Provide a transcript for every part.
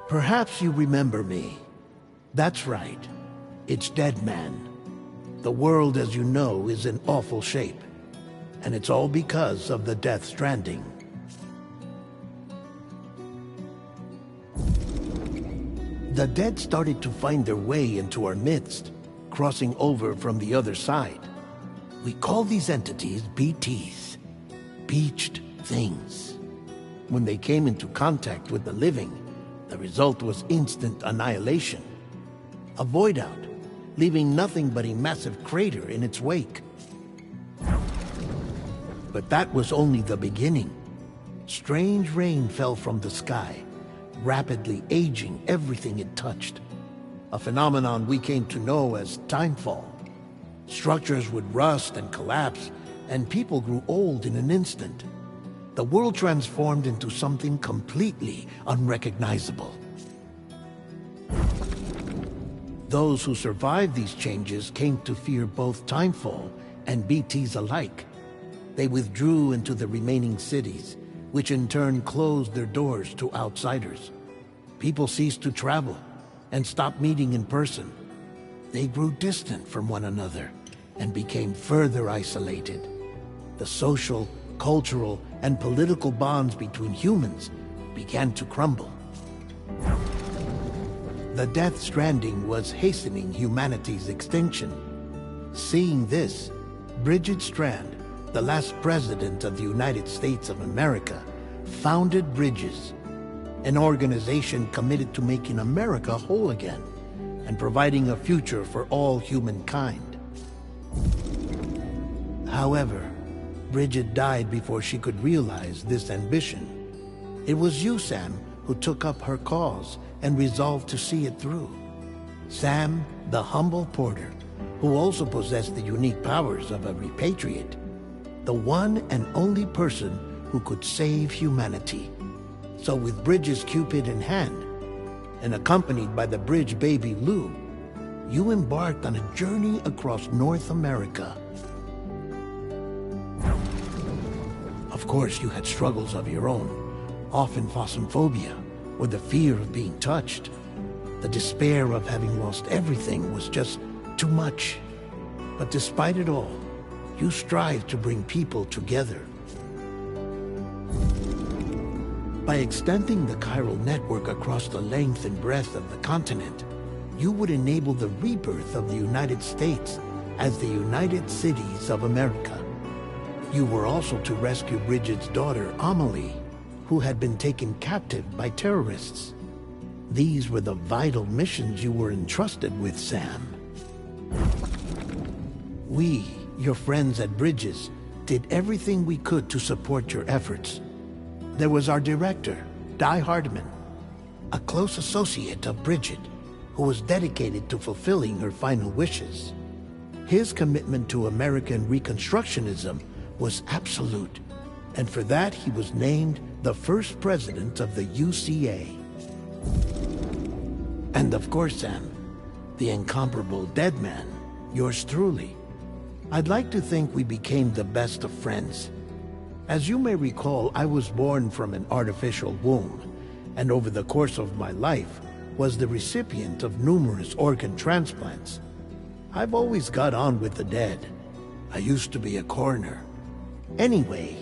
Perhaps you remember me. That's right. It's Dead Man. The world, as you know, is in awful shape. And it's all because of the Death Stranding. The dead started to find their way into our midst, crossing over from the other side. We call these entities BTs, Beached Things. When they came into contact with the living, the result was instant annihilation. A void out, leaving nothing but a massive crater in its wake. But that was only the beginning. Strange rain fell from the sky, rapidly aging everything it touched. A phenomenon we came to know as timefall. Structures would rust and collapse, and people grew old in an instant. The world transformed into something completely unrecognizable. Those who survived these changes came to fear both timefall and BTs alike. They withdrew into the remaining cities, which in turn closed their doors to outsiders. People ceased to travel and stopped meeting in person. They grew distant from one another and became further isolated. The social, cultural, and political bonds between humans began to crumble. The Death Stranding was hastening humanity's extinction. Seeing this, Bridget Strand, the last president of the United States of America, founded Bridges, an organization committed to making America whole again and providing a future for all humankind. However, Bridget died before she could realize this ambition. It was you, Sam, who took up her cause and resolved to see it through. Sam, the humble porter, who also possessed the unique powers of a repatriate, the one and only person who could save humanity. So with Bridges' Cupid in hand, and accompanied by the bridge baby Lou, you embarked on a journey across North America. Of course, you had struggles of your own, often phasmophobia, or the fear of being touched. The despair of having lost everything was just too much. But despite it all, you strive to bring people together. By extending the chiral network across the length and breadth of the continent, you would enable the rebirth of the United States as the United Cities of America. You were also to rescue Bridget's daughter, Amelie, who had been taken captive by terrorists. These were the vital missions you were entrusted with, Sam. We, your friends at Bridges, did everything we could to support your efforts. There was our director, Di Hardman, a close associate of Bridget, who was dedicated to fulfilling her final wishes. His commitment to American Reconstructionism was absolute, and for that he was named the first president of the UCA. And of course, Sam, the incomparable Dead Man, yours truly. I'd like to think we became the best of friends. As you may recall, I was born from an artificial womb, and over the course of my life was the recipient of numerous organ transplants. I've always got on with the dead. I used to be a coroner. Anyway,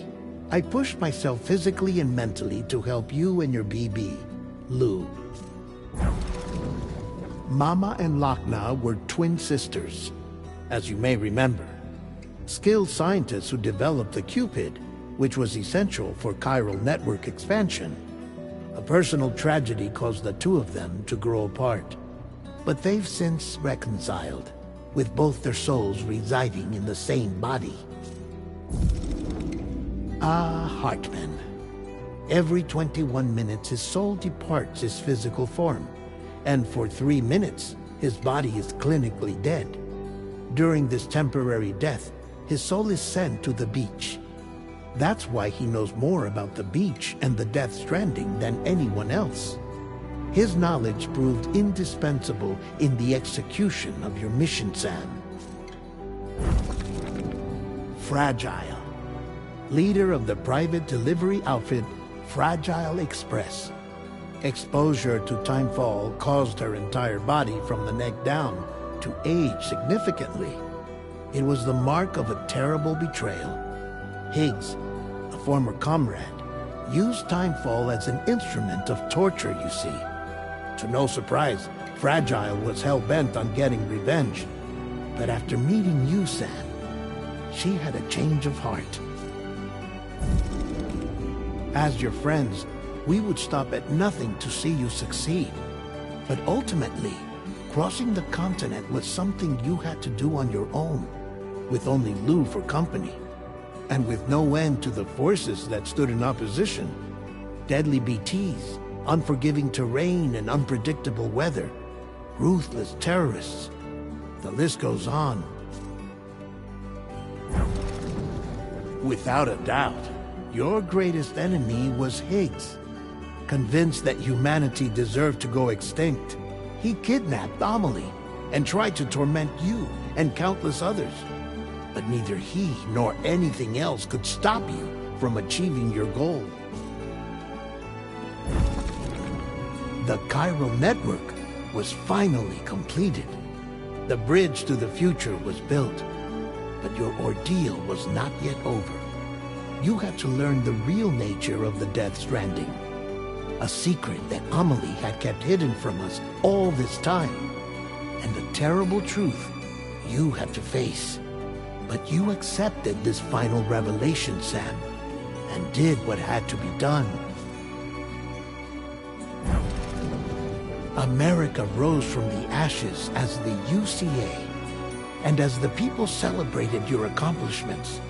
I pushed myself physically and mentally to help you and your BB, Lou. Mama and Lakna were twin sisters, as you may remember. Skilled scientists who developed the Cupid, which was essential for chiral network expansion. A personal tragedy caused the two of them to grow apart. But they've since reconciled, with both their souls residing in the same body. Ah, Hartman. Every 21 minutes his soul departs his physical form, and for 3 minutes his body is clinically dead. During this temporary death, his soul is sent to the beach. That's why he knows more about the beach and the Death Stranding than anyone else. His knowledge proved indispensable in the execution of your mission, Sam. Fragile, leader of the private delivery outfit Fragile Express. Exposure to timefall caused her entire body from the neck down to age significantly. It was the mark of a terrible betrayal. Higgs, a former comrade, used timefall as an instrument of torture, you see. To no surprise, Fragile was hell-bent on getting revenge. But after meeting you, Sam, she had a change of heart. As your friends, we would stop at nothing to see you succeed. But ultimately, crossing the continent was something you had to do on your own, with only Lou for company, and with no end to the forces that stood in opposition. Deadly BTs, unforgiving terrain and unpredictable weather, ruthless terrorists. The list goes on. Without a doubt, your greatest enemy was Higgs. Convinced that humanity deserved to go extinct, he kidnapped Amelie and tried to torment you and countless others. But neither he nor anything else could stop you from achieving your goal. The chiral network was finally completed. The bridge to the future was built, but your ordeal was not yet over. You had to learn the real nature of the Death Stranding, a secret that Amelie had kept hidden from us all this time, and a terrible truth you had to face. But you accepted this final revelation, Sam, and did what had to be done. America rose from the ashes as the UCA, and as the people celebrated your accomplishments,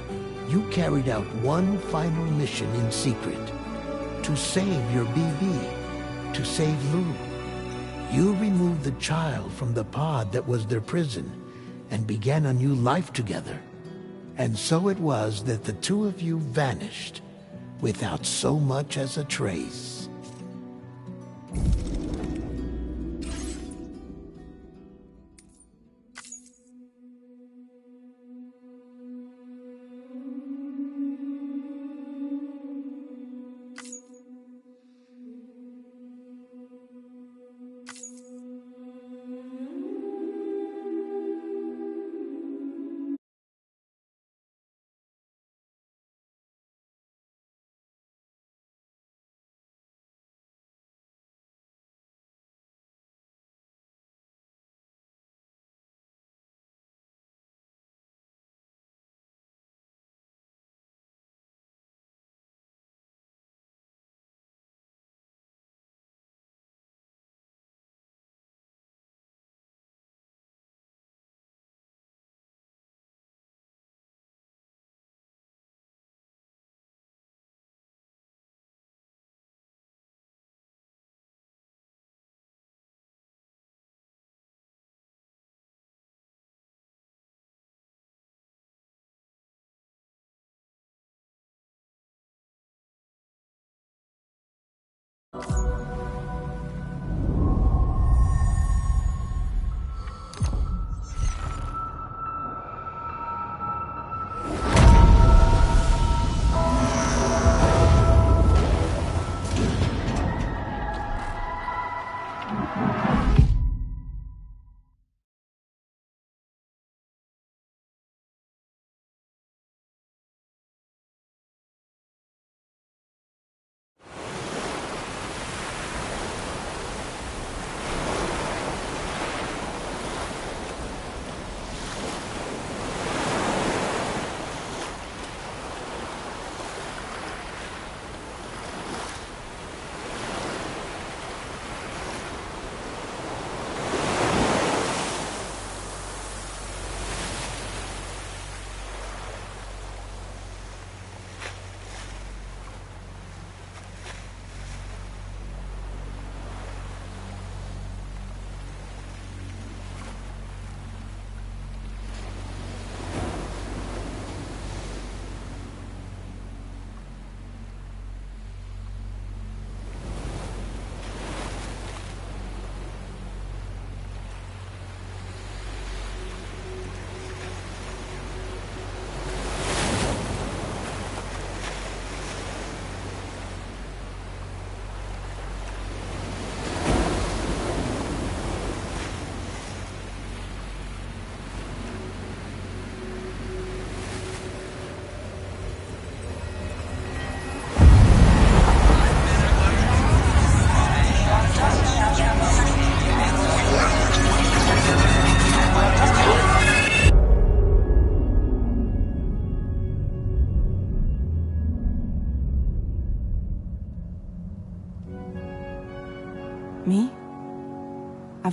you carried out one final mission in secret, to save your BB, to save Lou. You removed the child from the pod that was their prison, and began a new life together. And so it was that the two of you vanished, without so much as a trace.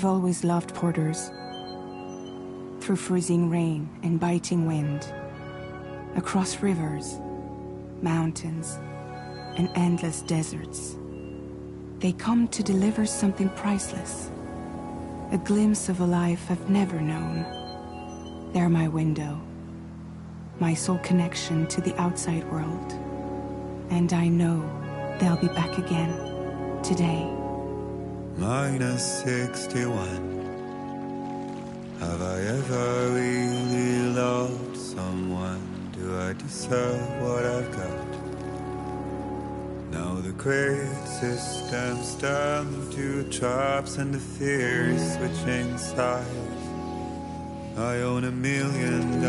I've always loved porters. Through freezing rain and biting wind, across rivers, mountains, and endless deserts, they come to deliver something priceless, a glimpse of a life I've never known. They're my window, my sole connection to the outside world. And I know they'll be back again, today. -61. Have I ever really loved someone? Do I deserve what I've got? Now the great system's turned to traps and the fear is switching sides. I own $1 million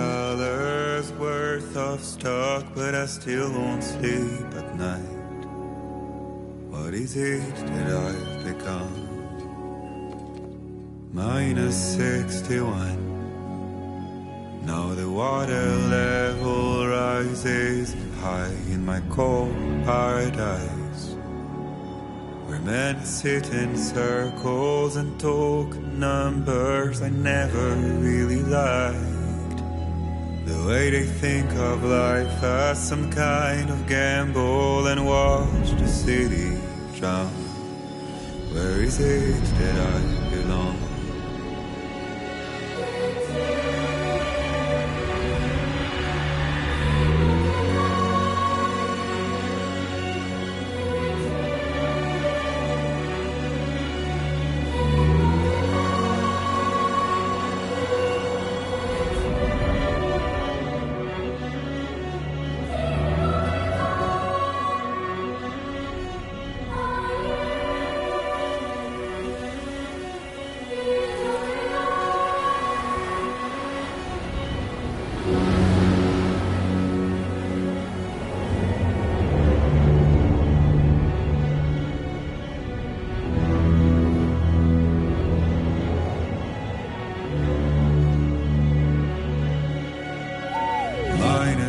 worth of stock, but I still won't sleep at night. What is it that I've become? -61. Now the water level rises high in my cold paradise, where men sit in circles and talk numbers I never really liked. The way they think of life as some kind of gamble and watch the city drown. Where is it that I belong?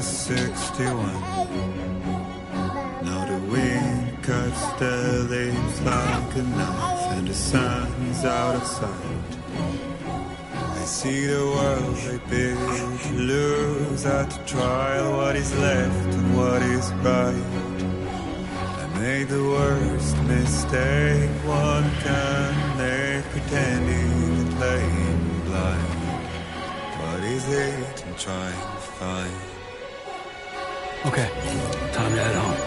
-61. Now the wind cuts the leaves like a knife, and the sun is out of sight. I see the world I built to lose at the trial, what is left and what is right. I made the worst mistake one can make, pretending and playing blind. What is it I'm trying to find? Okay, time to head home.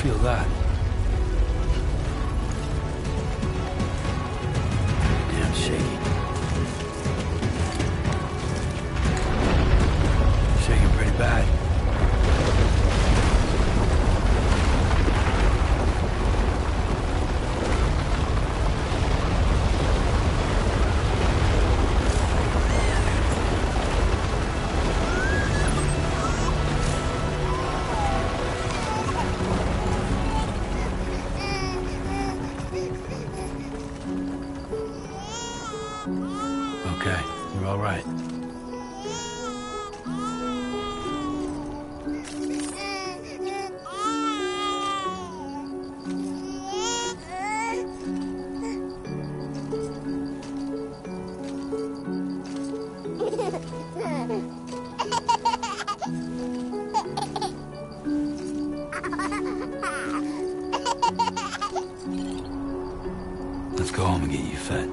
feel that. Damn shaky. Shaking pretty bad. Okay, you're all right. Let's go home and get you fed.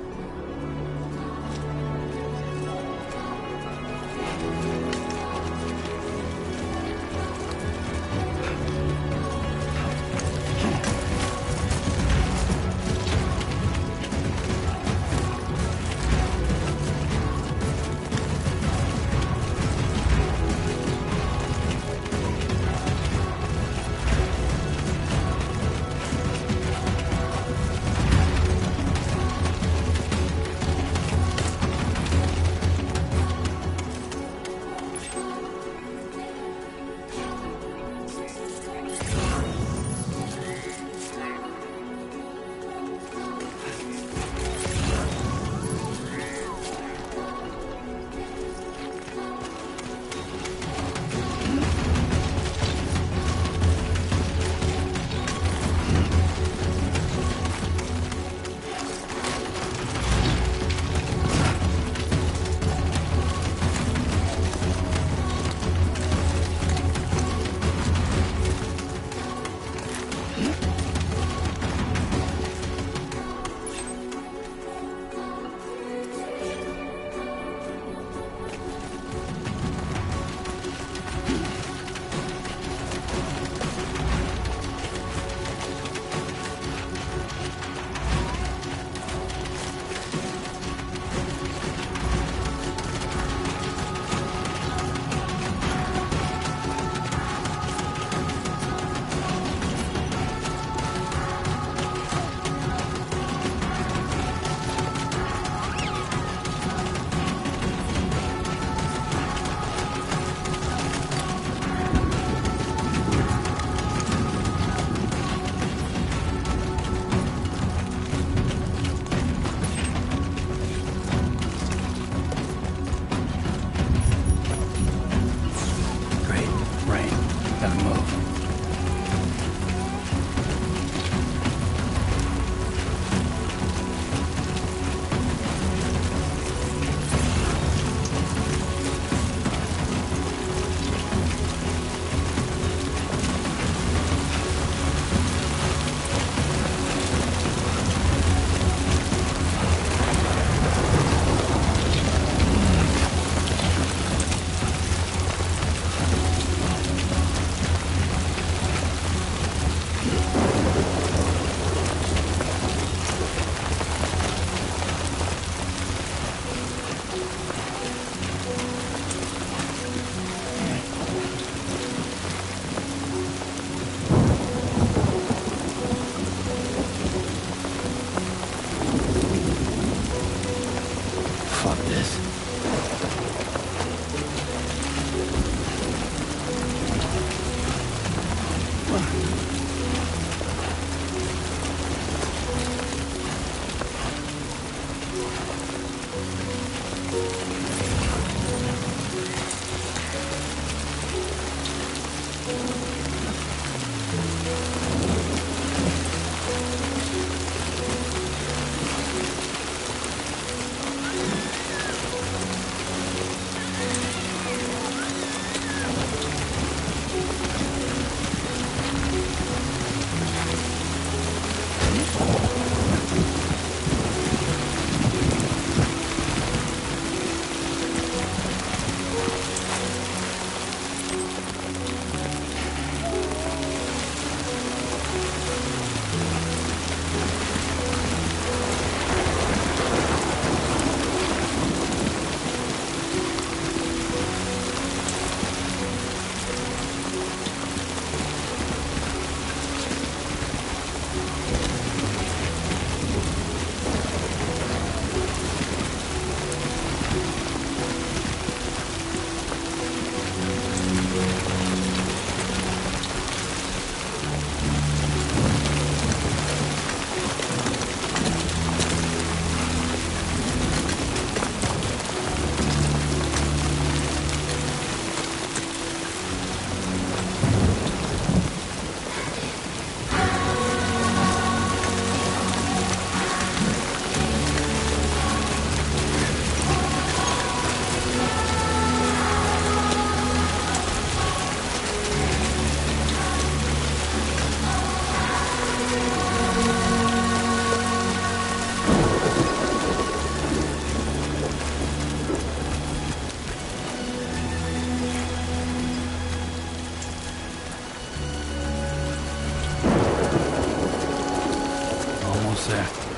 there.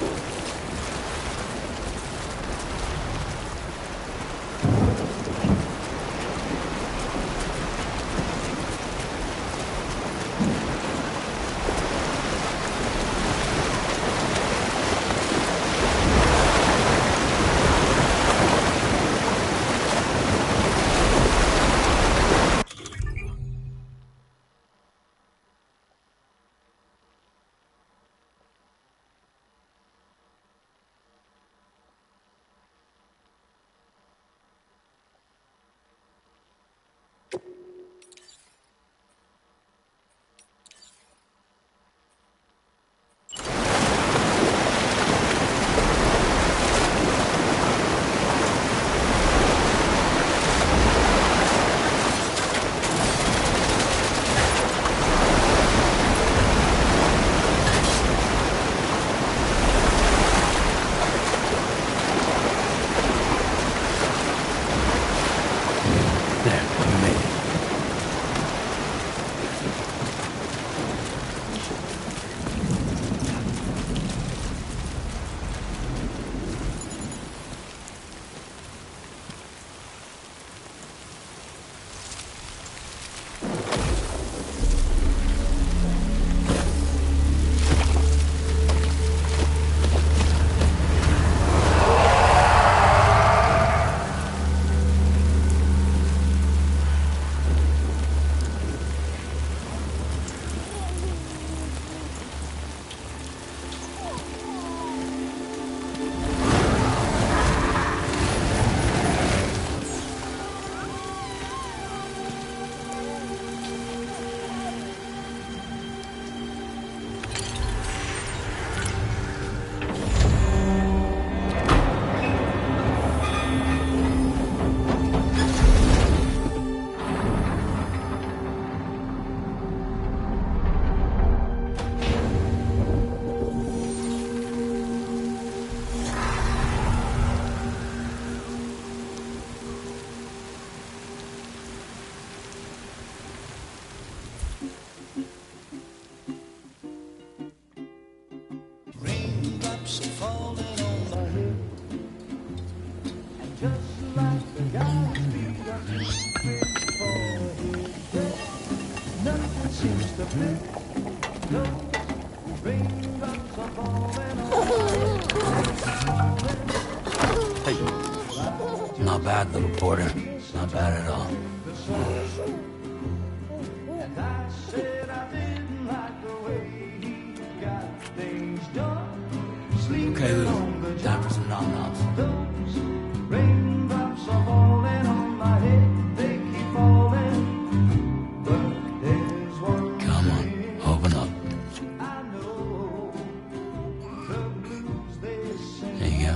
Not bad, little porter. Not bad at all. Okay, Lou. Time for some nom-noms. Come on, open up. There you go.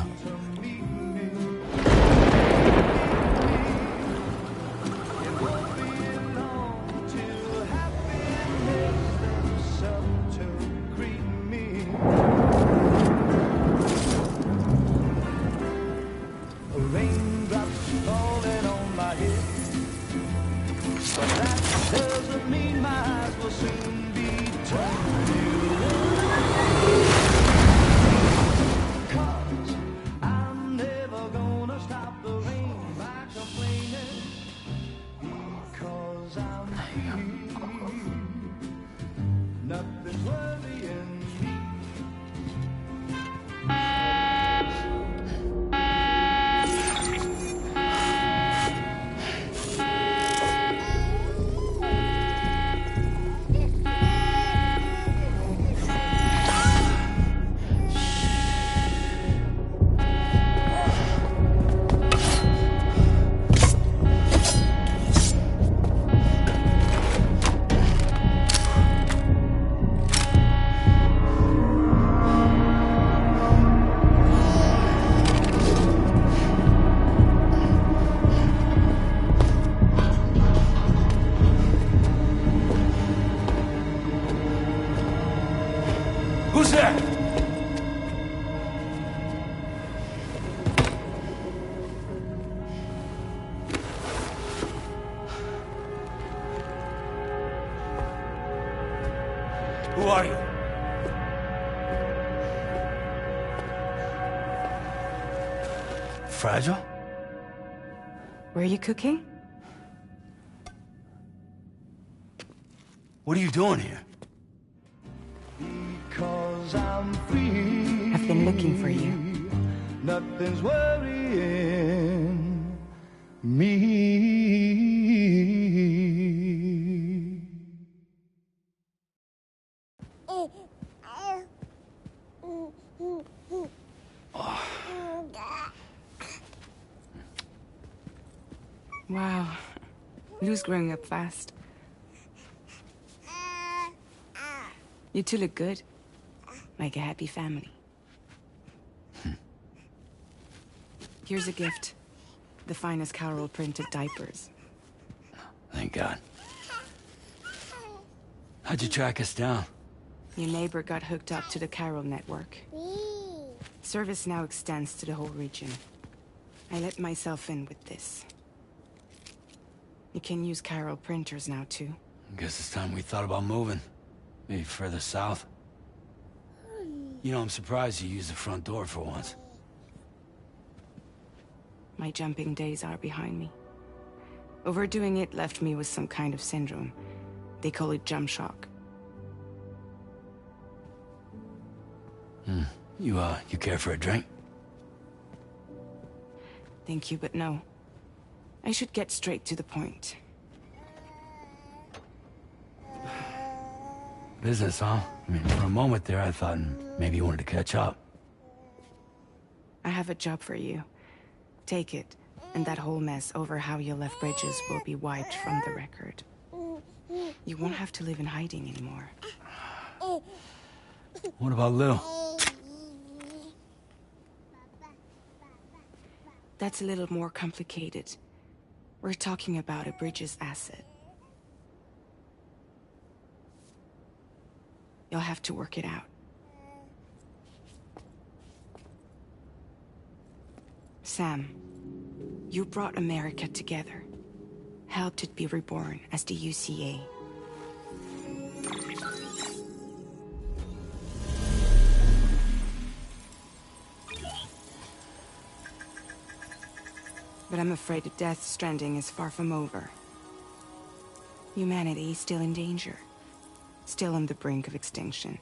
Who's there? Who are you? fragile? Were you cooking? What are you doing here? Because I'm free. I've been looking for you. Nothing's worrying me. Wow. Lou's growing up fast. You two look good. Like a happy family. Here's a gift. The finest Carol printed diapers. Thank God. How'd you track us down? Your neighbor got hooked up to the Carol network. Service now extends to the whole region. I let myself in with this. You can use Carol printers now, too. Guess it's time we thought about moving. Maybe further south. You know, I'm surprised you used the front door for once. My jumping days are behind me. Overdoing it left me with some kind of syndrome. They call it jump shock. You care for a drink? Thank you, but no. I should get straight to the point. Business, huh? I mean, for a moment there, I thought maybe you wanted to catch up. I have a job for you. Take it, and that whole mess over how you left Bridges will be wiped from the record. You won't have to live in hiding anymore. What about Lou? That's a little more complicated. We're talking about a Bridges asset. You'll have to work it out. Sam, you brought America together. Helped it be reborn as the UCA. But I'm afraid the death Stranding is far from over. Humanity is still in danger. Still on the brink of extinction.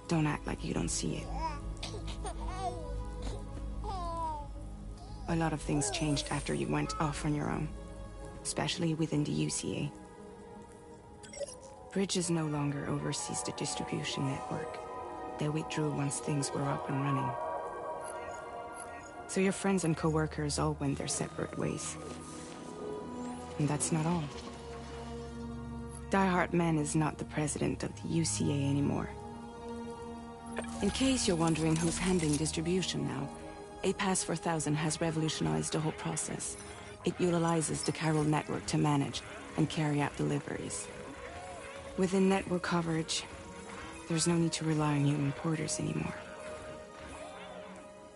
Don't act like you don't see it. A lot of things changed after you went off on your own. Especially within the UCA. Bridges no longer oversees the distribution network. They withdrew once things were up and running. So your friends and co-workers all went their separate ways. And that's not all. Die Hard Man is not the president of the UCA anymore. In case you're wondering who's handling distribution now, A Pass 4000 has revolutionized the whole process. It utilizes the Carol network to manage and carry out deliveries. Within network coverage, there's no need to rely on human porters anymore.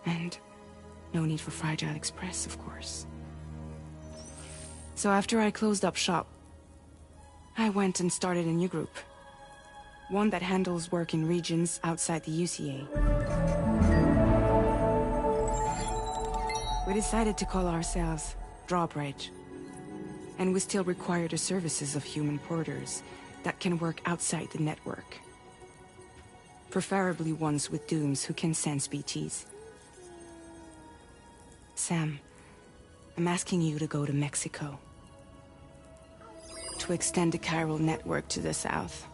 And no need for Fragile Express, of course. So after I closed up shop, I went and started a new group. One that handles work in regions outside the UCA. We decided to call ourselves Drawbridge. And we still require the services of human porters that can work outside the network. Preferably ones with dooms who can sense BTs. Sam, I'm asking you to go to Mexico. To extend the Carol network to the south.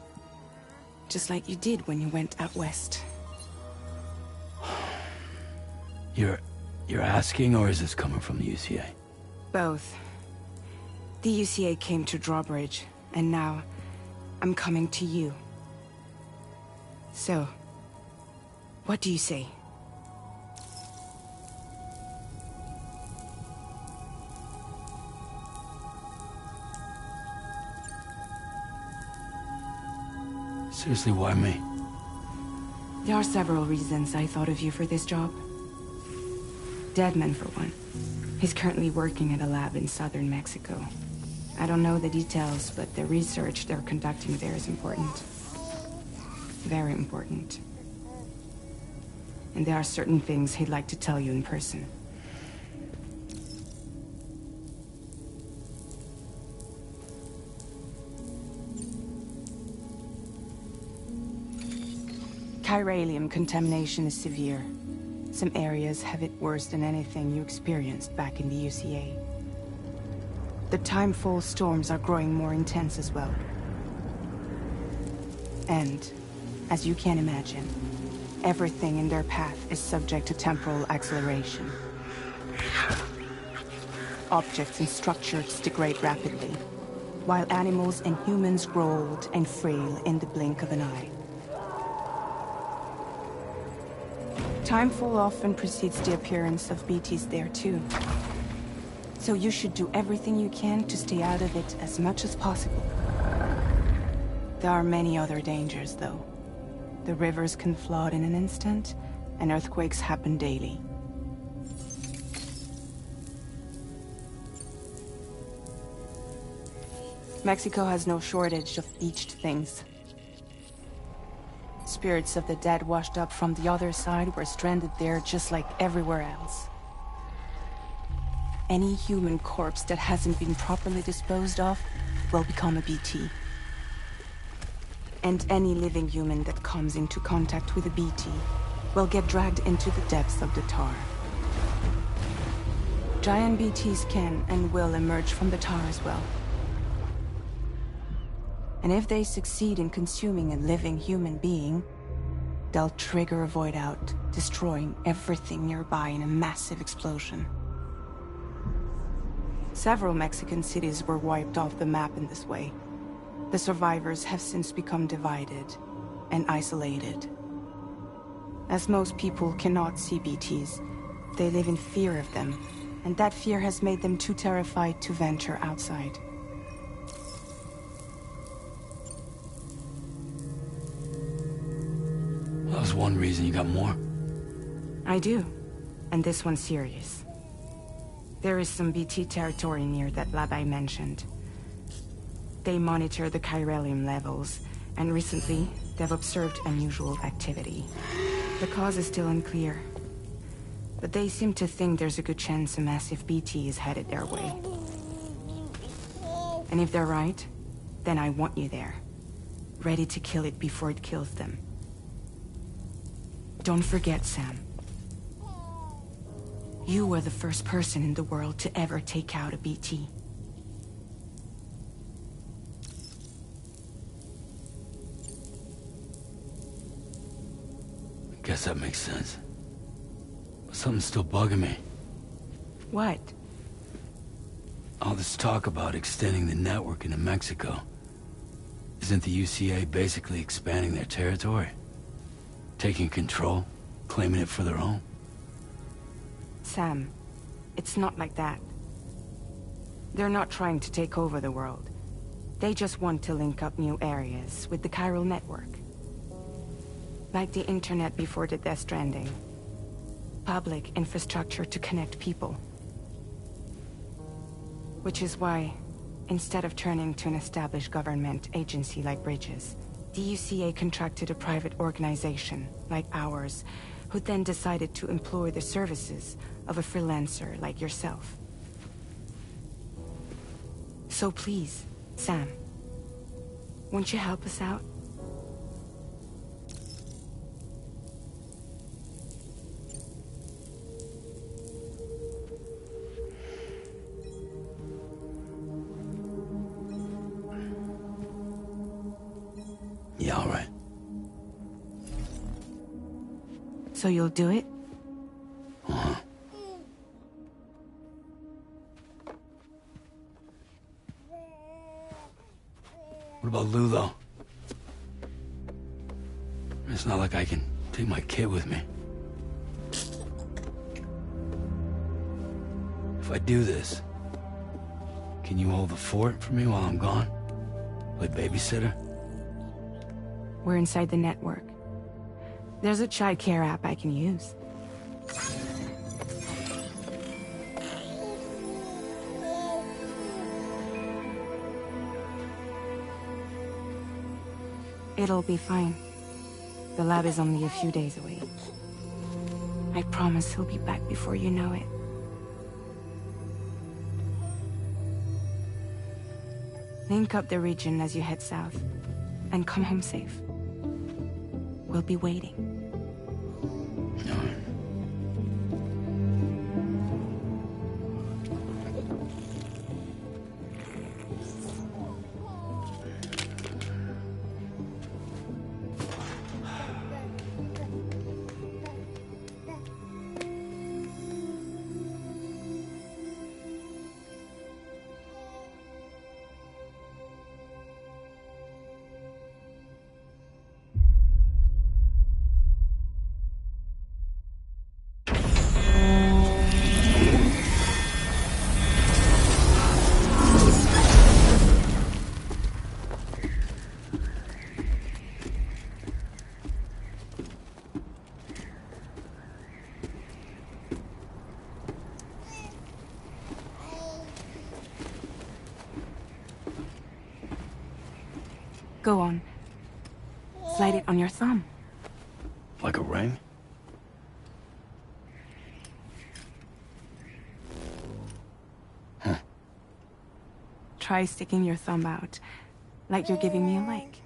Just like you did when you went out west. You're asking, or is this coming from the UCA? Both. The UCA came to Drawbridge, and now I'm coming to you. So, what do you say? Seriously, why me? There are several reasons I thought of you for this job. Deadman, for one. He's currently working at a lab in southern Mexico. I don't know the details, but the research they're conducting there is important. Very important. And there are certain things he'd like to tell you in person. chiralium contamination is severe. Some areas have it worse than anything you experienced back in the UCA. The timefall storms are growing more intense as well. And, as you can imagine, everything in their path is subject to temporal acceleration. Objects and structures degrade rapidly, while animals and humans grow old and frail in the blink of an eye. Timefall often precedes the appearance of BTs there too. So you should do everything you can to stay out of it as much as possible. There are many other dangers, though. The rivers can flood in an instant, and earthquakes happen daily. Mexico has no shortage of beached things. Spirits of the dead washed up from the other side were stranded there just like everywhere else. Any human corpse that hasn't been properly disposed of will become a BT. And any living human that comes into contact with a BT will get dragged into the depths of the tar. Giant BTs can and will emerge from the tar as well. And if they succeed in consuming a living human being, they'll trigger a void out, destroying everything nearby in a massive explosion. Several Mexican cities were wiped off the map in this way. The survivors have since become divided and isolated. As most people cannot see BTs, they live in fear of them, and that fear has made them too terrified to venture outside. That was one reason. You got more? I do, and this one's serious. There is some BT territory near that lab I mentioned. They monitor the chiralium levels, and recently, they've observed unusual activity. The cause is still unclear, but they seem to think there's a good chance a massive BT is headed their way. And if they're right, then I want you there, ready to kill it before it kills them. Don't forget, Sam. You were the first person in the world to ever take out a BT. Guess that makes sense. But something's still bugging me. What? All this talk about extending the network into Mexico. Isn't the UCA basically expanding their territory? Taking control, claiming it for their own? Sam, it's not like that. They're not trying to take over the world. They just want to link up new areas with the chiral network. Like the internet before the Death Stranding. Public infrastructure to connect people. Which is why, instead of turning to an established government agency like Bridges, the UCA contracted a private organization, like ours, who then decided to employ the services of a freelancer like yourself. So please, Sam, won't you help us out? Yeah, all right. So you'll do it? Uh-huh. What about Lou, though? It's not like I can take my kid with me. If I do this, can you hold the fort for me while I'm gone? Play babysitter? We're inside the network. There's a child care app I can use. It'll be fine. The lab is only a few days away. I promise he'll be back before you know it. Link up the region as you head south, and come home safe. will be waiting. Go on. Slide it on your thumb. Like a ring? Huh. Try sticking your thumb out, like you're giving me a like.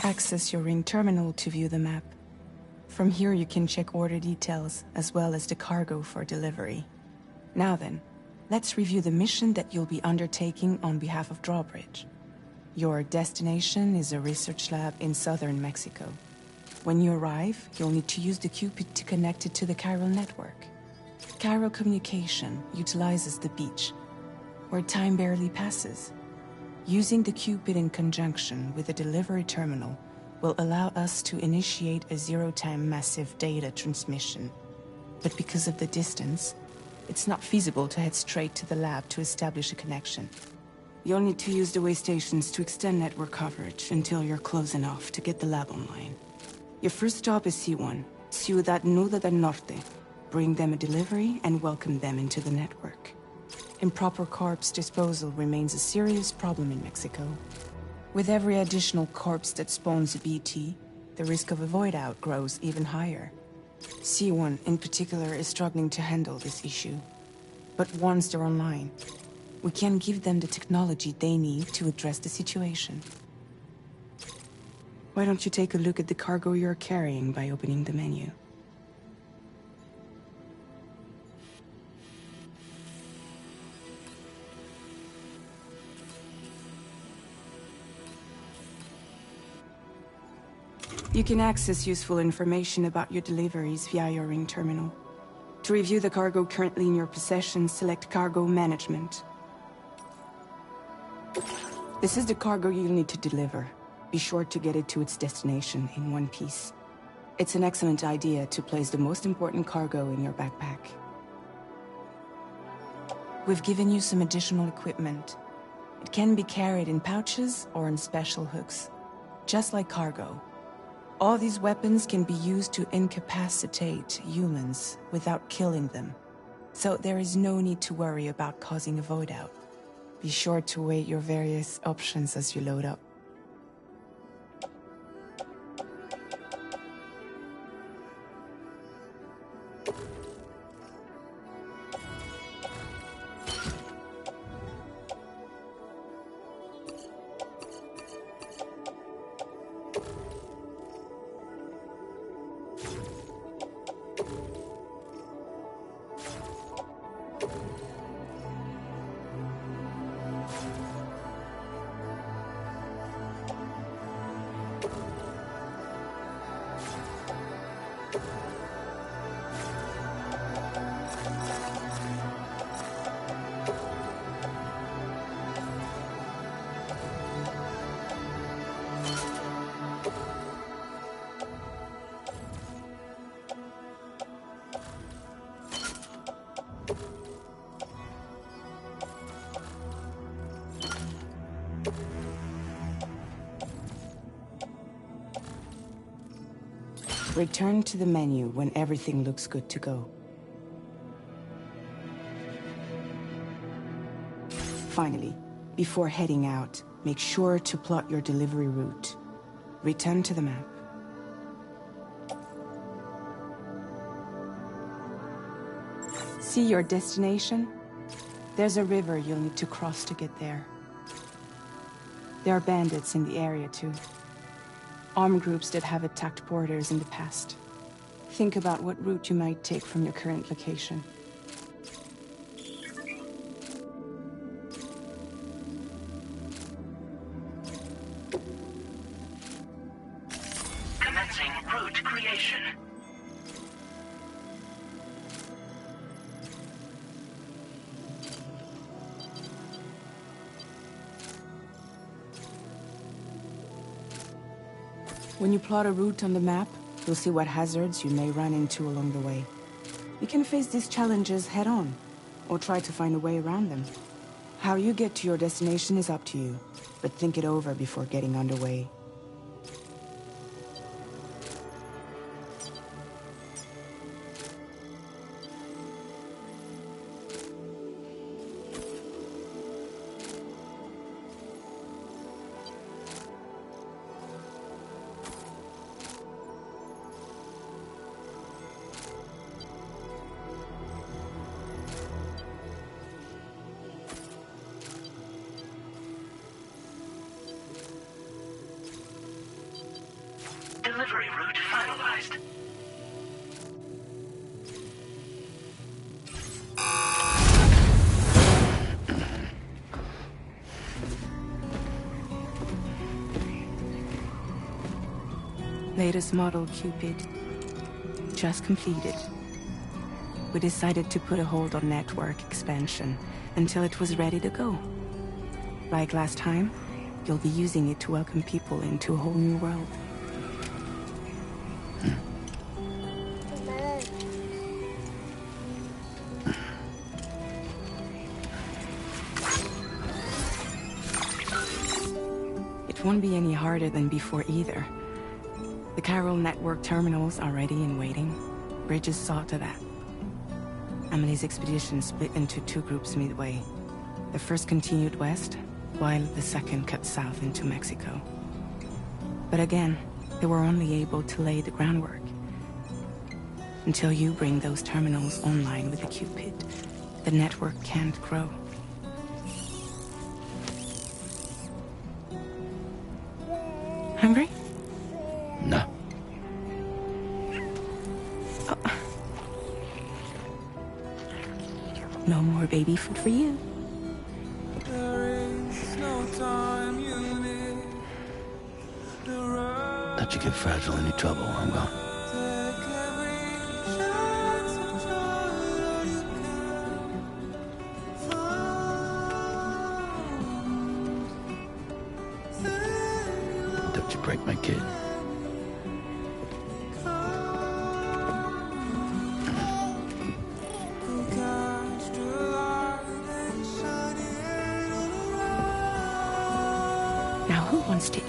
Access your ring terminal to view the map. From here you can check order details, as well as the cargo for delivery. Now then, let's review the mission that you'll be undertaking on behalf of Drawbridge. Your destination is a research lab in southern Mexico. When you arrive, you'll need to use the Cupid to connect it to the chiral network. Chiral communication utilizes the beach, where time barely passes. Using the Cupid in conjunction with the delivery terminal will allow us to initiate a zero-time massive data transmission. But because of the distance, it's not feasible to head straight to the lab to establish a connection. You'll need to use the way stations to extend network coverage until you're close enough to get the lab online. Your first stop is C1, Ciudad Nuda del Norte. Bring them a delivery and welcome them into the network. Improper corpse disposal remains a serious problem in Mexico. With every additional corpse that spawns a BT, the risk of a void-out grows even higher. C1 in particular is struggling to handle this issue. But once they're online, we can give them the technology they need to address the situation. Why don't you take a look at the cargo you're carrying by opening the menu? You can access useful information about your deliveries via your ring terminal. To review the cargo currently in your possession, select Cargo Management. This is the cargo you'll need to deliver. Be sure to get it to its destination in one piece. It's an excellent idea to place the most important cargo in your backpack. We've given you some additional equipment. It can be carried in pouches or in special hooks, just like cargo. All these weapons can be used to incapacitate humans without killing them. So there is no need to worry about causing a void out. Be sure to weigh your various options as you load up. Return to the menu when everything looks good to go. Finally, before heading out, make sure to plot your delivery route. Return to the map. See your destination? There's a river you'll need to cross to get there. There are bandits in the area too. Armed groups that have attacked borders in the past. Think about what route you might take from your current location. Commencing route creation. When you plot a route on the map, you'll see what hazards you may run into along the way. You can face these challenges head-on, or try to find a way around them. How you get to your destination is up to you, but think it over before getting underway. Delivery route finalized. Latest model Cupid. Just completed. We decided to put a hold on network expansion until it was ready to go. Like last time, you'll be using it to welcome people into a whole new world. It won't be any harder than before either. The Chiral network terminals are ready and waiting. Bridges saw to that. Emily's expedition split into two groups midway. The first continued west, while the second cut south into Mexico. But again, they were only able to lay the groundwork. Until you bring those terminals online with the Cupid, the network can't grow. Hungry? No. Oh. No more baby food for you. Let you get fragile any trouble, I'm gone. Don't you break my kid. Now who wants to eat?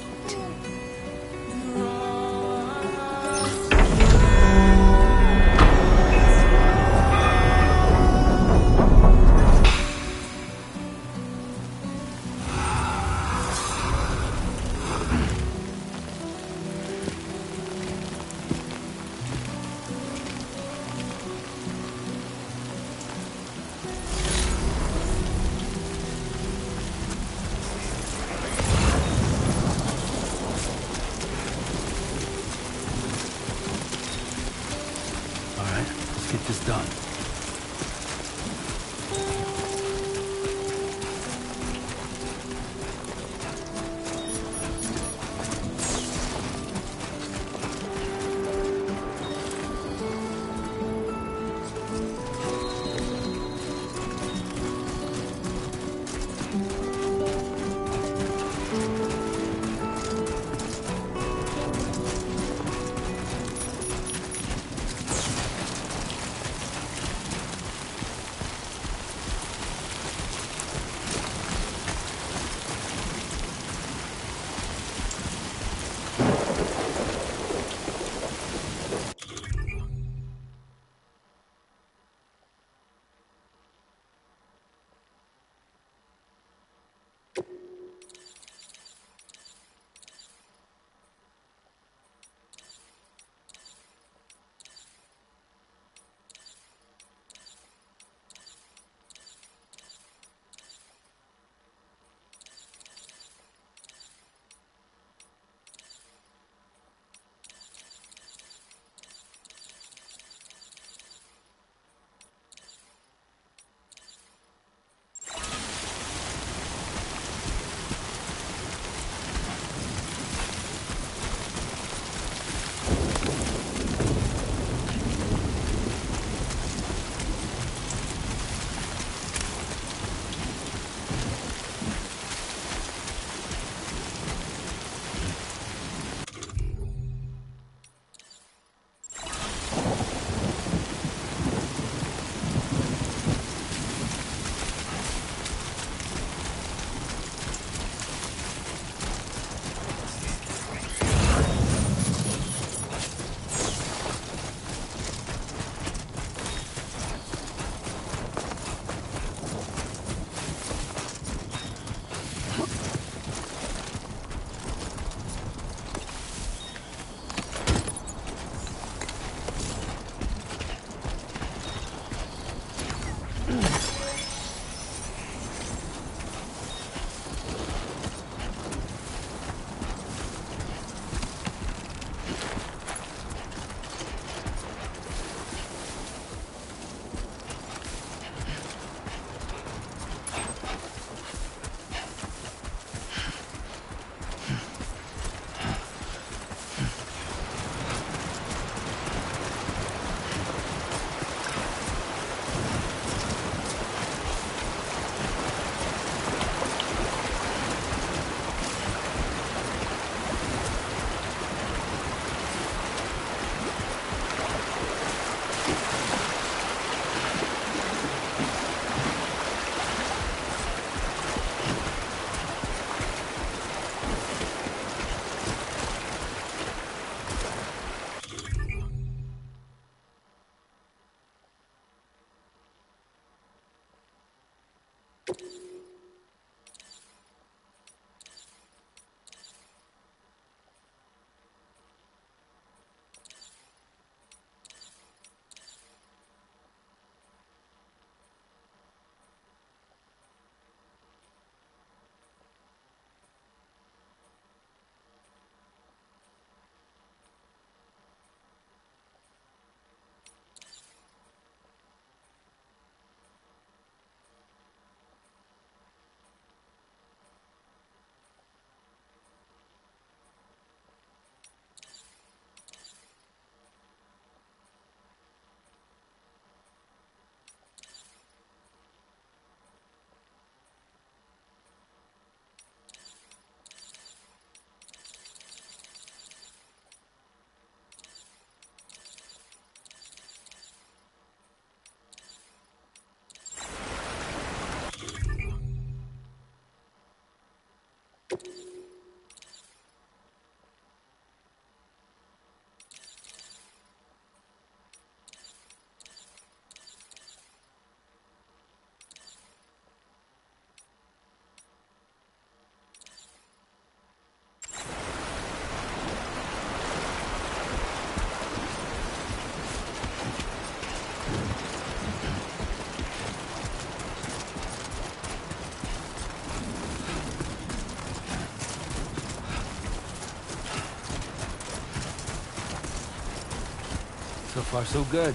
So far, so good.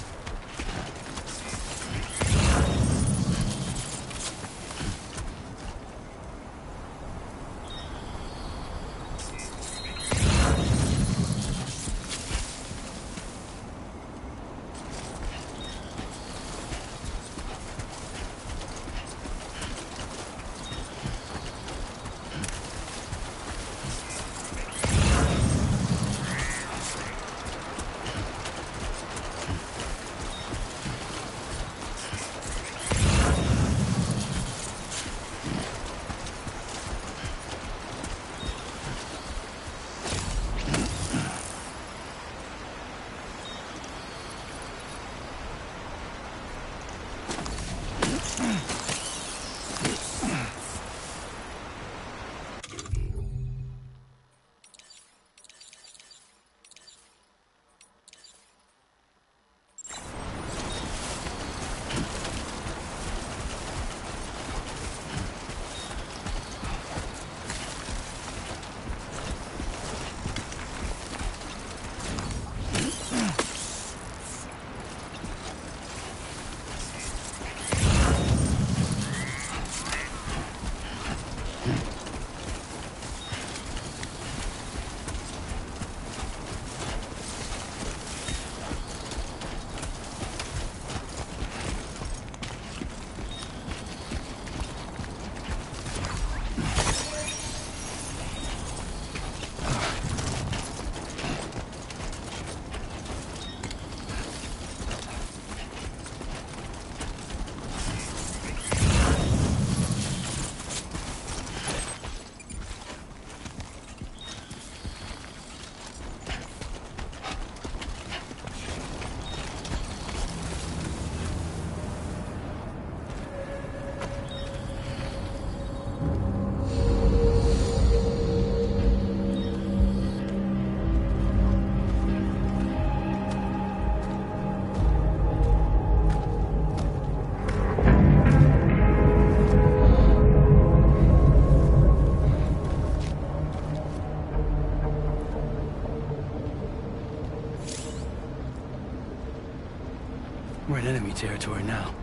We're in enemy territory now.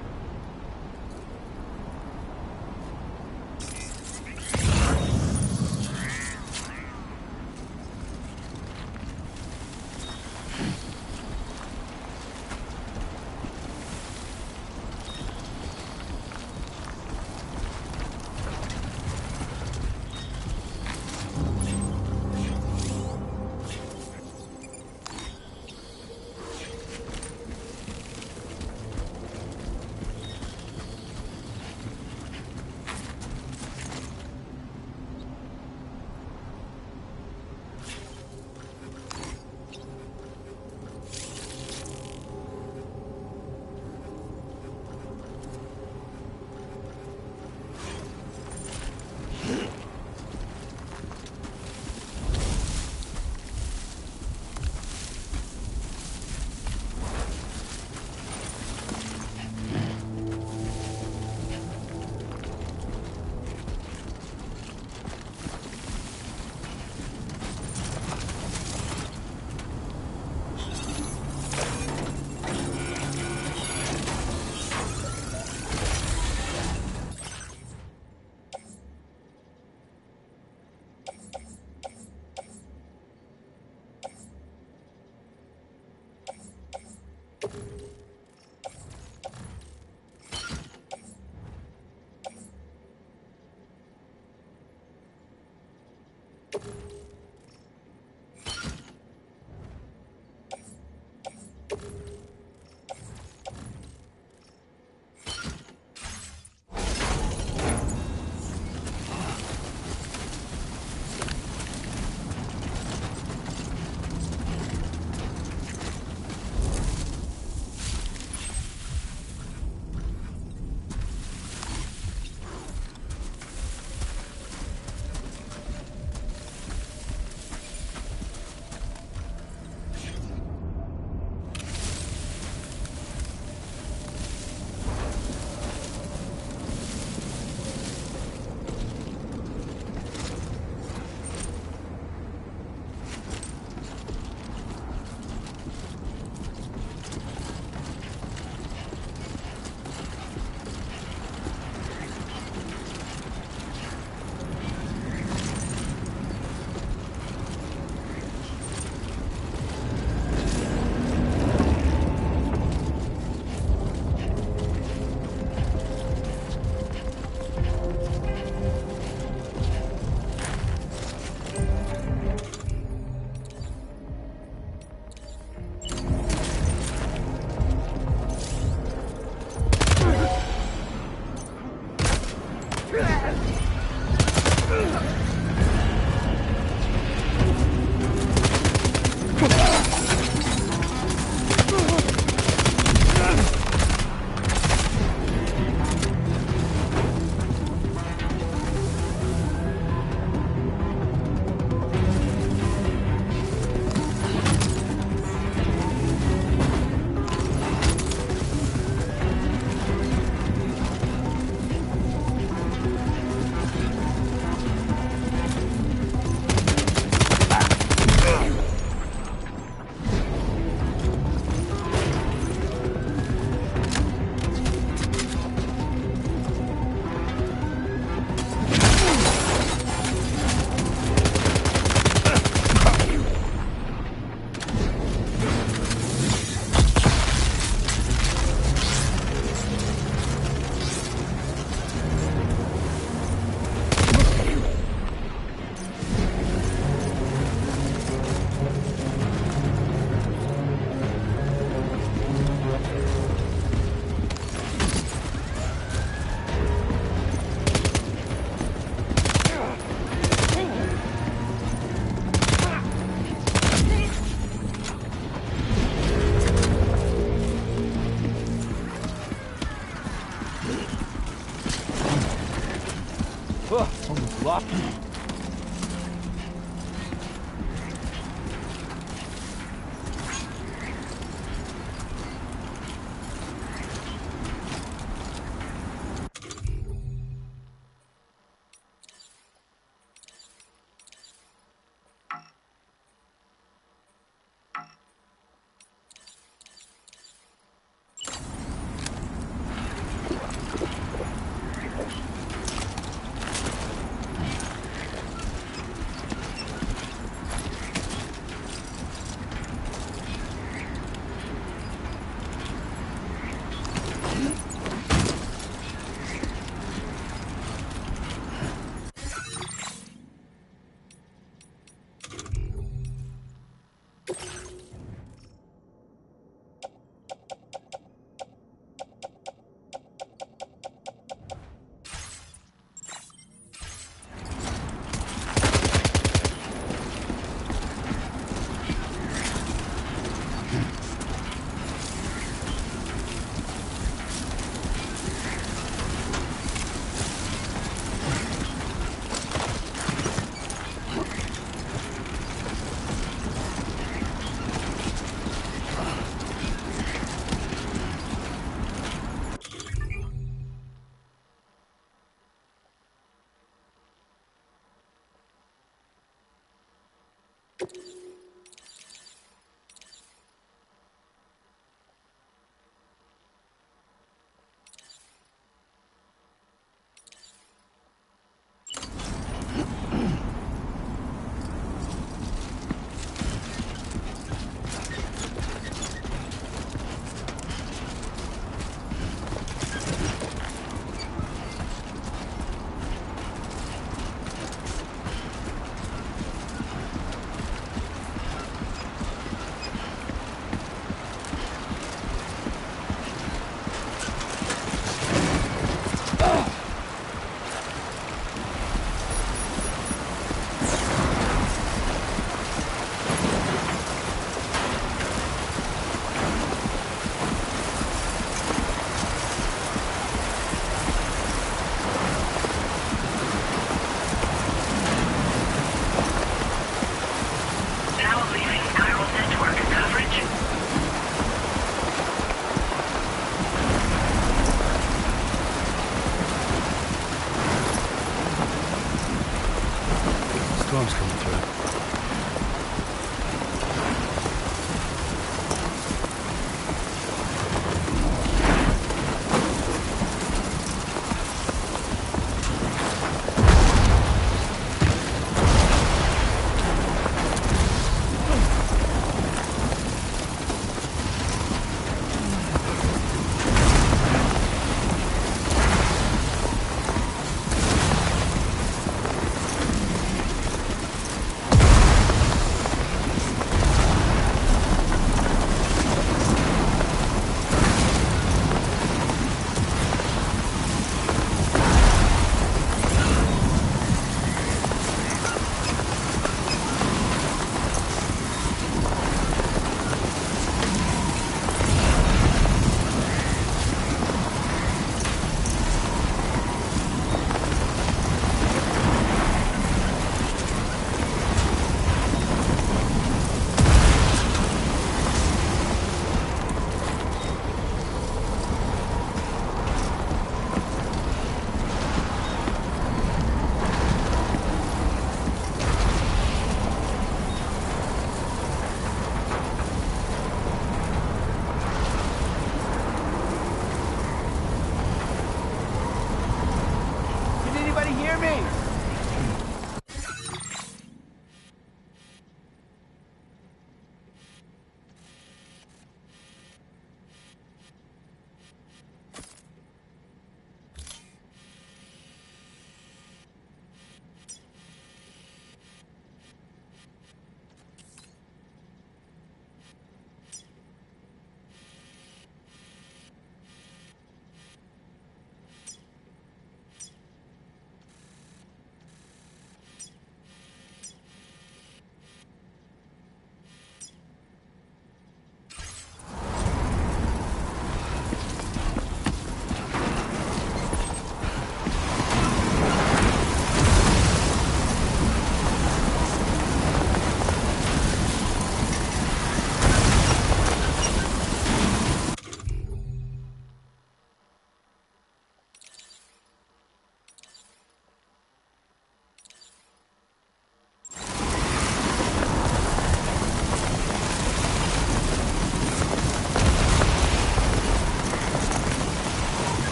storm's coming through.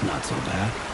Not so bad.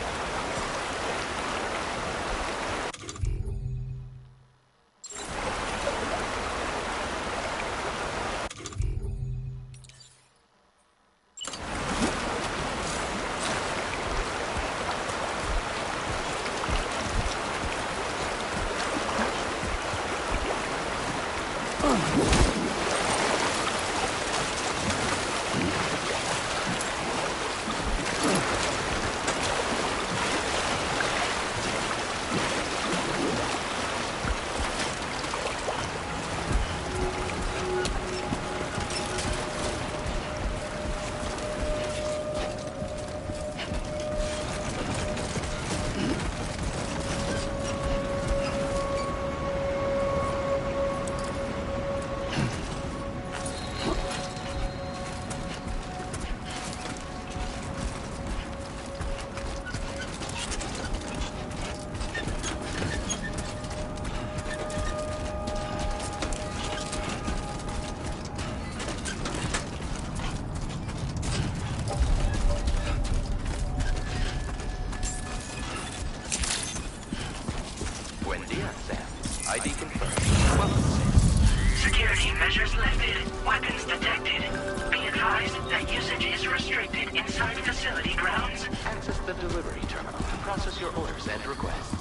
Measures lifted. Weapons detected. Be advised that usage is restricted inside facility grounds. Access the delivery terminal to process your orders and requests.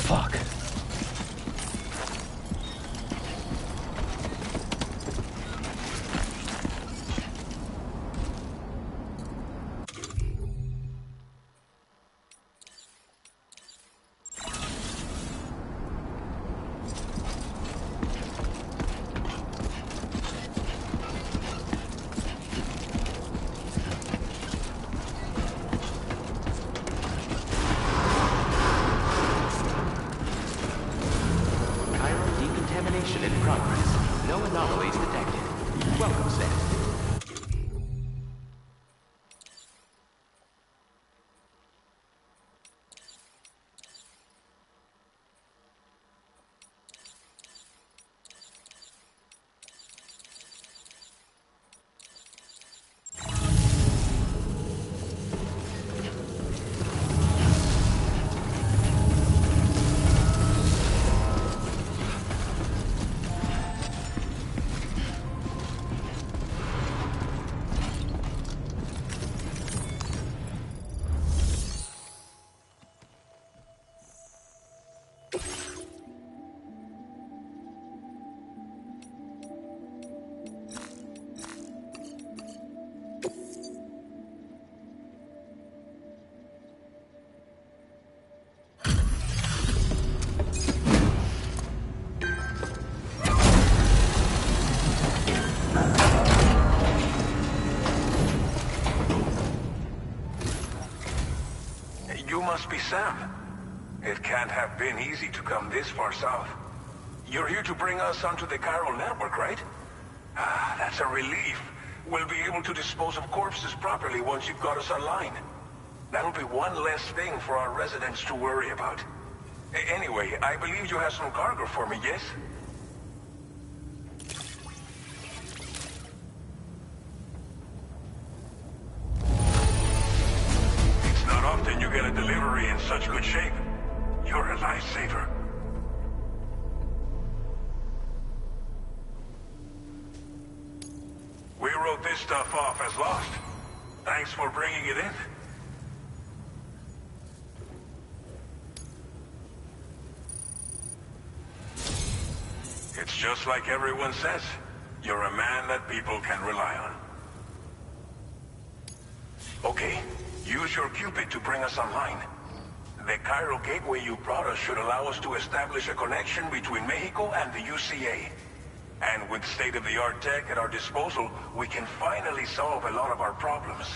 Fuck. Decontamination in progress. No anomalies detected. Welcome, Sam. You must be Sam. It can't have been easy to come this far south. You're here to bring us onto the chiral network, right? Ah, that's a relief. We'll be able to dispose of corpses properly once you've got us online. That'll be one less thing for our residents to worry about. Anyway, I believe you have some cargo for me, yes? It's not often you get a delivery in such good shape. You're a lifesaver. We wrote this stuff off as lost. Thanks for bringing it in. It's just like everyone says. You're a man that people can rely on. Okay, use your Cupid to bring us online. The chiral gateway you brought us should allow us to establish a connection between Mexico and the UCA. And with state-of-the-art tech at our disposal, we can finally solve a lot of our problems.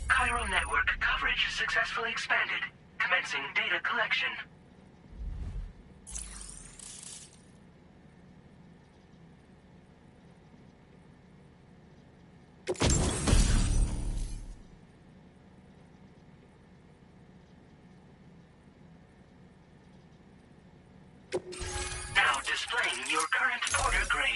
Chiral network coverage successfully expanded. Commencing data collection. Now displaying your current porter grade.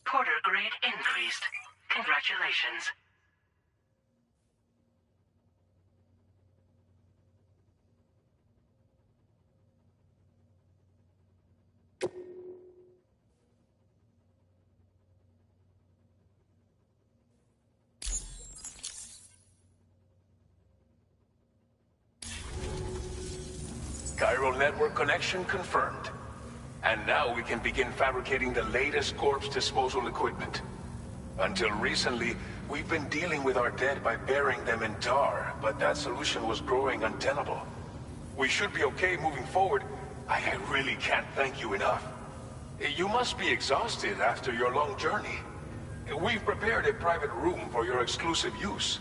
Porter grade increased. Congratulations. network connection confirmed. And now we can begin fabricating the latest corpse disposal equipment. Until recently, we've been dealing with our dead by burying them in tar, but that solution was growing untenable. We should be okay moving forward. I really can't thank you enough. You must be exhausted after your long journey. We've prepared a private room for your exclusive use.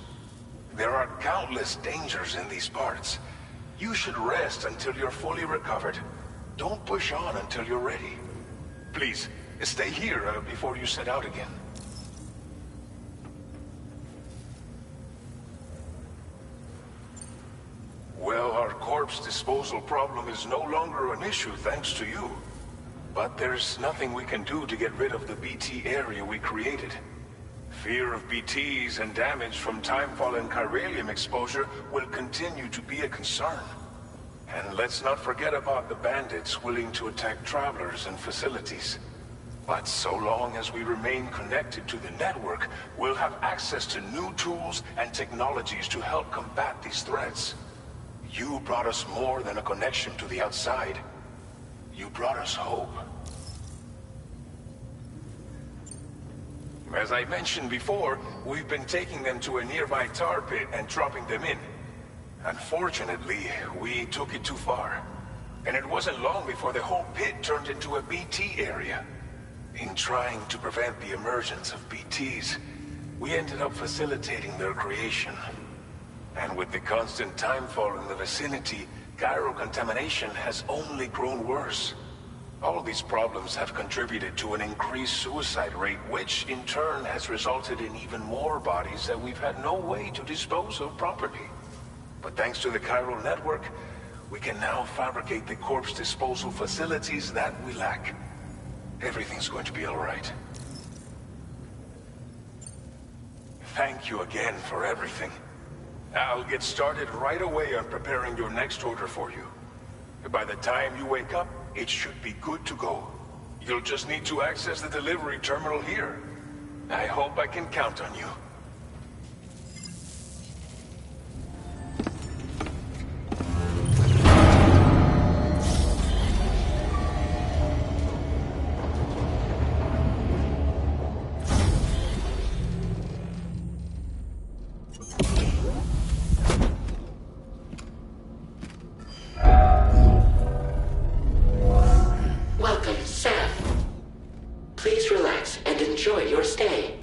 There are countless dangers in these parts. You should rest until you're fully recovered. Don't push on until you're ready. Please, stay here before you set out again. Well, our corpse disposal problem is no longer an issue thanks to you. But there's nothing we can do to get rid of the BT area we created. Fear of BTs and damage from timefall and chiralium exposure will continue to be a concern. And let's not forget about the bandits willing to attack travelers and facilities. But so long as we remain connected to the network, we'll have access to new tools and technologies to help combat these threats. You brought us more than a connection to the outside. You brought us hope. As I mentioned before, we've been taking them to a nearby tar pit and dropping them in. Unfortunately, we took it too far. And it wasn't long before the whole pit turned into a BT area. In trying to prevent the emergence of BTs, we ended up facilitating their creation. And with the constant timefall in the vicinity, gyro contamination has only grown worse. All these problems have contributed to an increased suicide rate, which in turn has resulted in even more bodies that we've had no way to dispose of properly. But thanks to the chiral network, we can now fabricate the corpse disposal facilities that we lack. Everything's going to be all right. Thank you again for everything. I'll get started right away on preparing your next order for you. By the time you wake up, it should be good to go. You'll just need to access the delivery terminal here. I hope I can count on you. Enjoy your stay.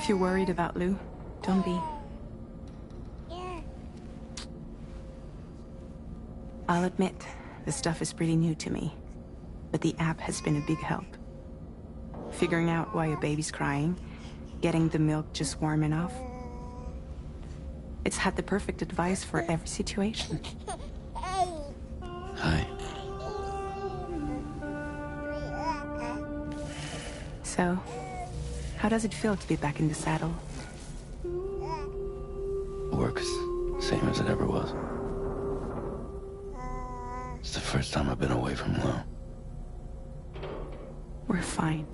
If you're worried about Lou, don't be. I'll admit, this stuff is pretty new to me, but the app has been a big help. Figuring out why a baby's crying, getting the milk just warm enough. It's had the perfect advice for every situation. Hi. So, how does it feel to be back in the saddle? Work's same as it ever was. It's the first time I've been away from Lou. We're fine.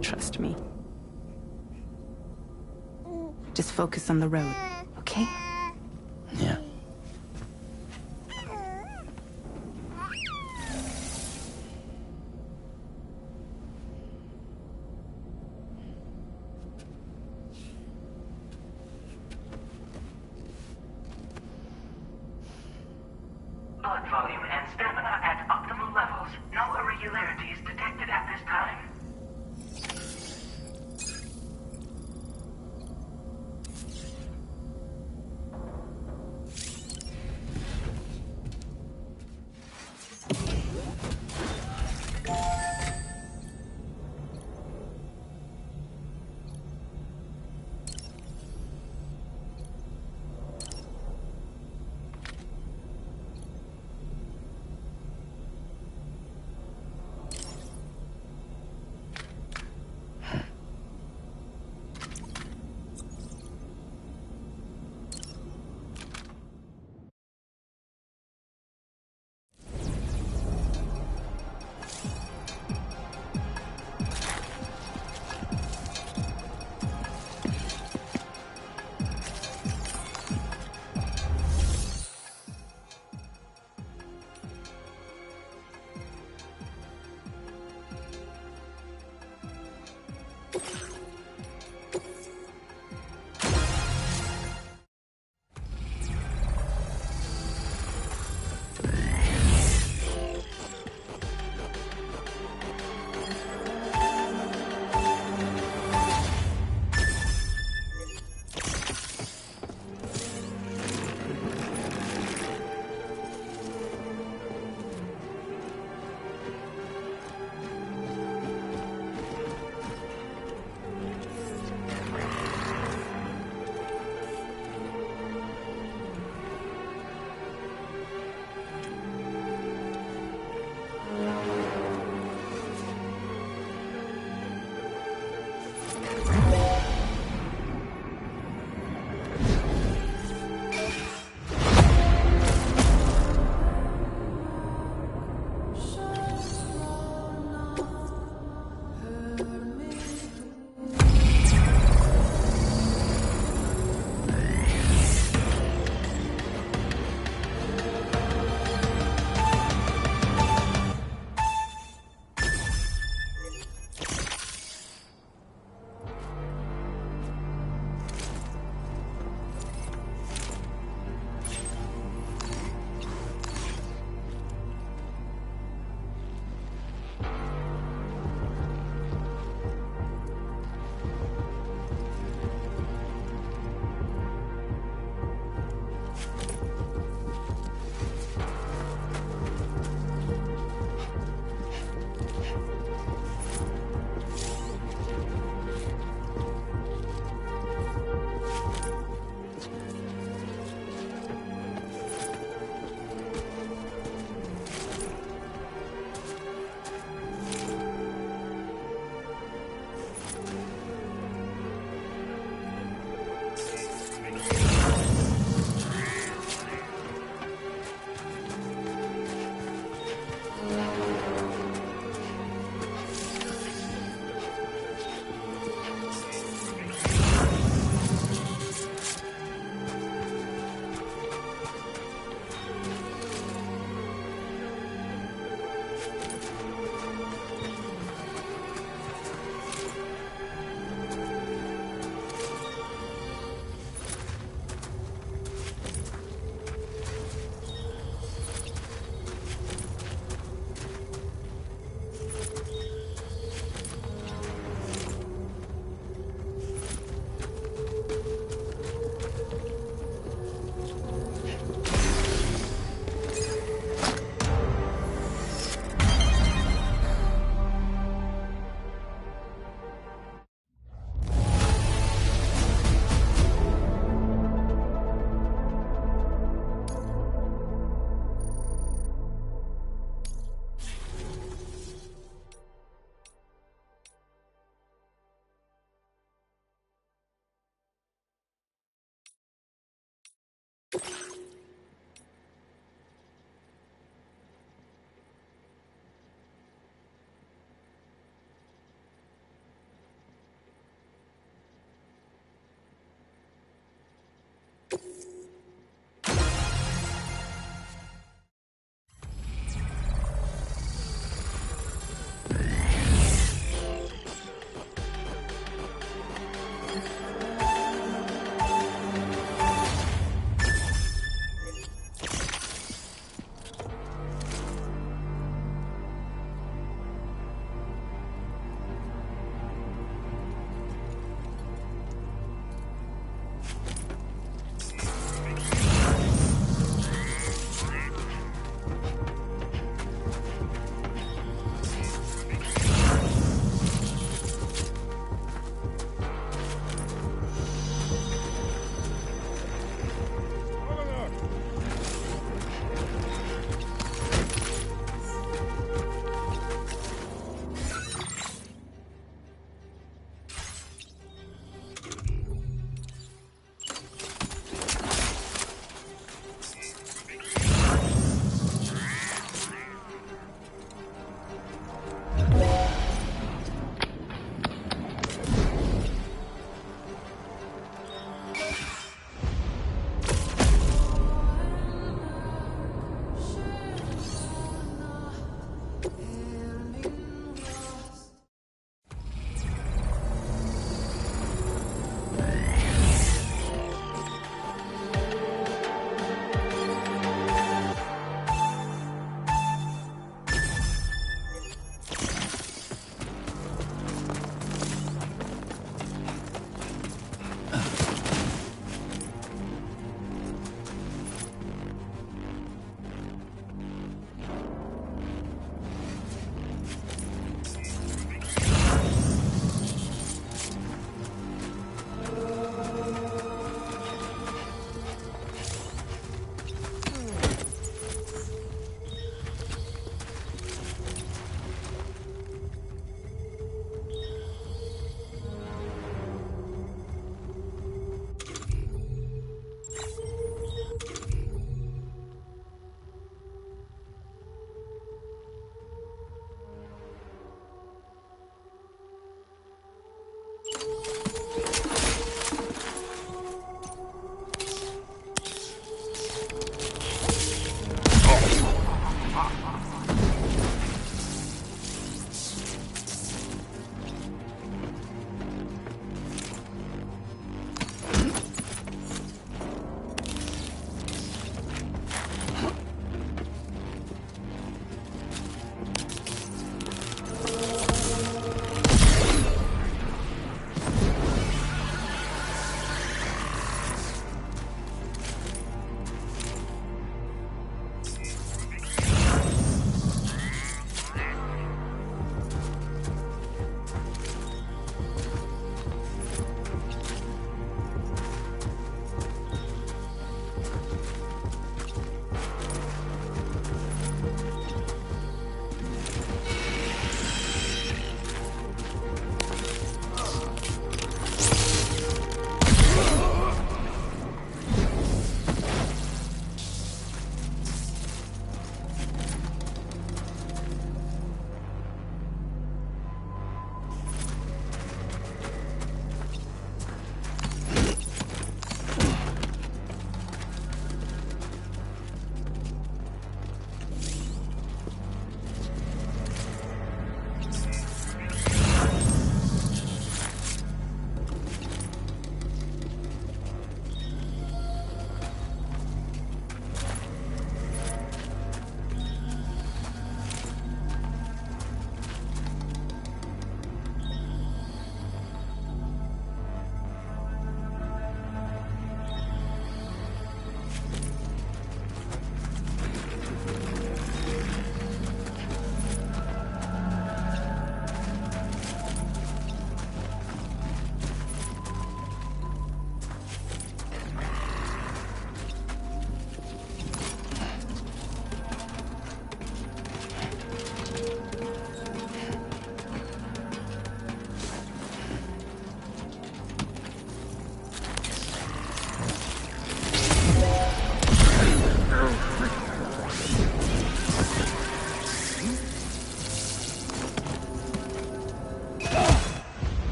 Trust me. Just focus on the road, okay? Yeah. Blood volume and stamina at optimal levels. No irregularities detected at this time.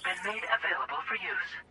been made available for use.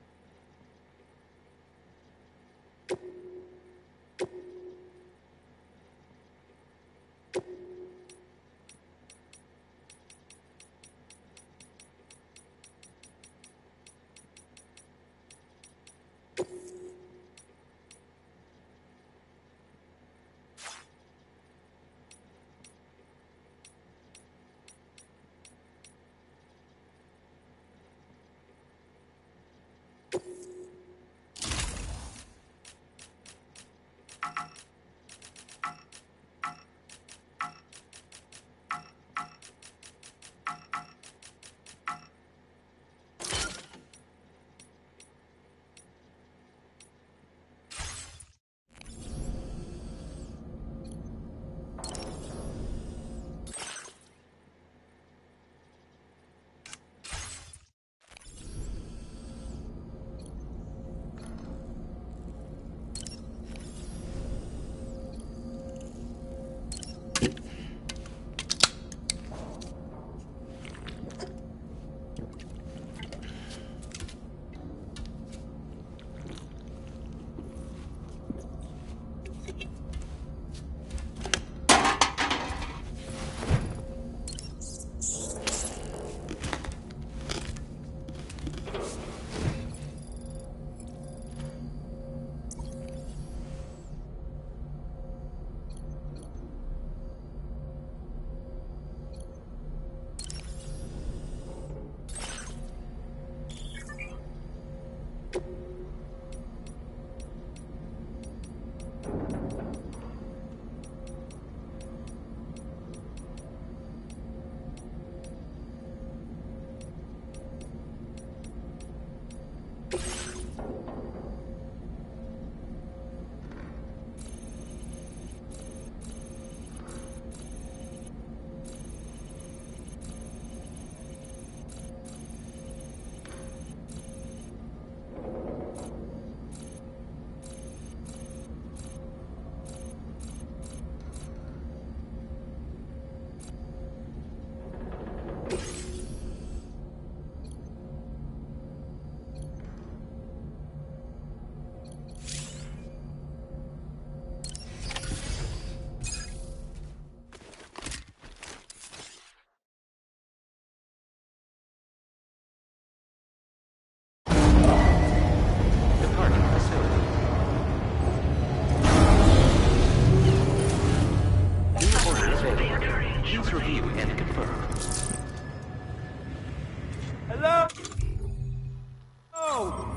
Departing facility. New order available. Please review and confirm. Hello? Oh!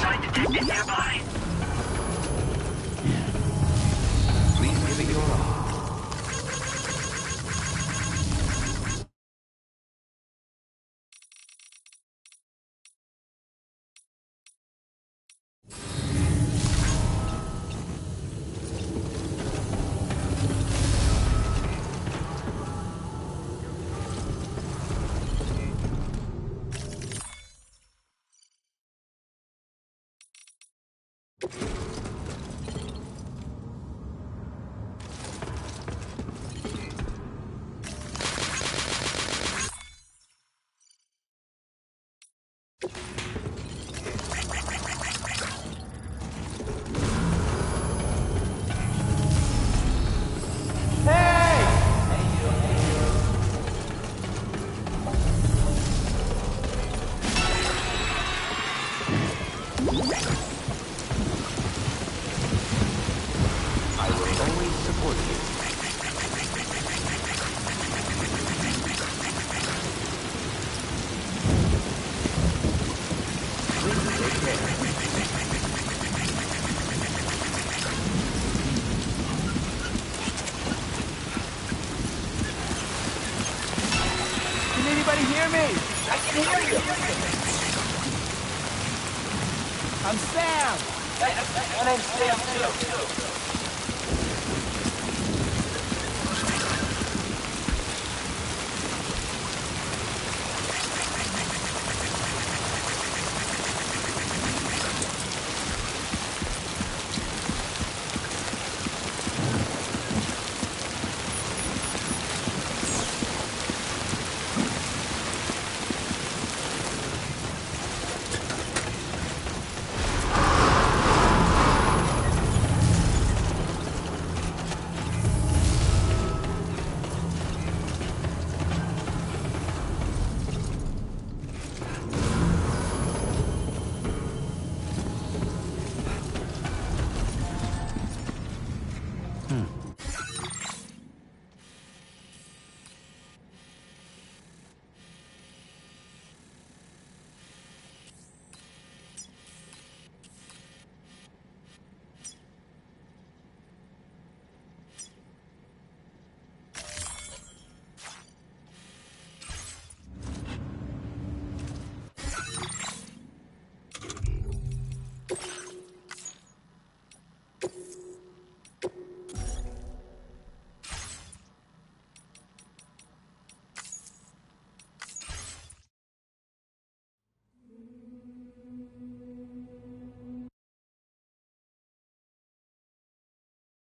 Site detected nearby. Please give it your all. I will always support you. Please take care. Can anybody hear me? I can hear you. I'm Sam. My name's Sam too.